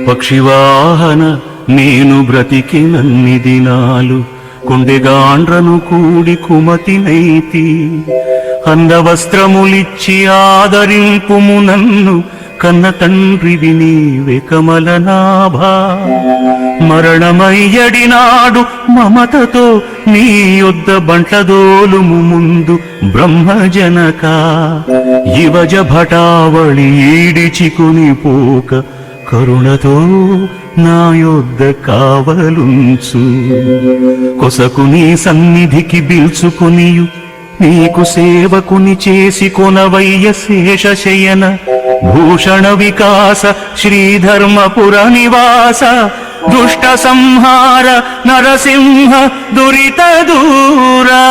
పక్షివాహన నేను బ్రతికినన్ని దినాలు కొండెగాండ్రను కూడి కుమతినైతి అందవస్త్రములిచ్చి ఆదరింపుము నన్ను కన్న తండ్రివి నీవే కమలనాభా మరణమయ్యడినాడు మమతతో నీ యొద్ద బంట్లదోలుము ముందు బ్రహ్మజనక యువజ భటావళి ఈడిచికుని పోక కరుణతో నా యొద్ద కావలుంచు కొసకు నీ సన్నిధికి బిల్చుకునియు నీకు సేవకుని చేసి కొనవయ్య శేషశయన భూషణ వికాస శ్రీధర్మపుర నివాస దుష్ట సంహార నరసింహ దురిత దూరా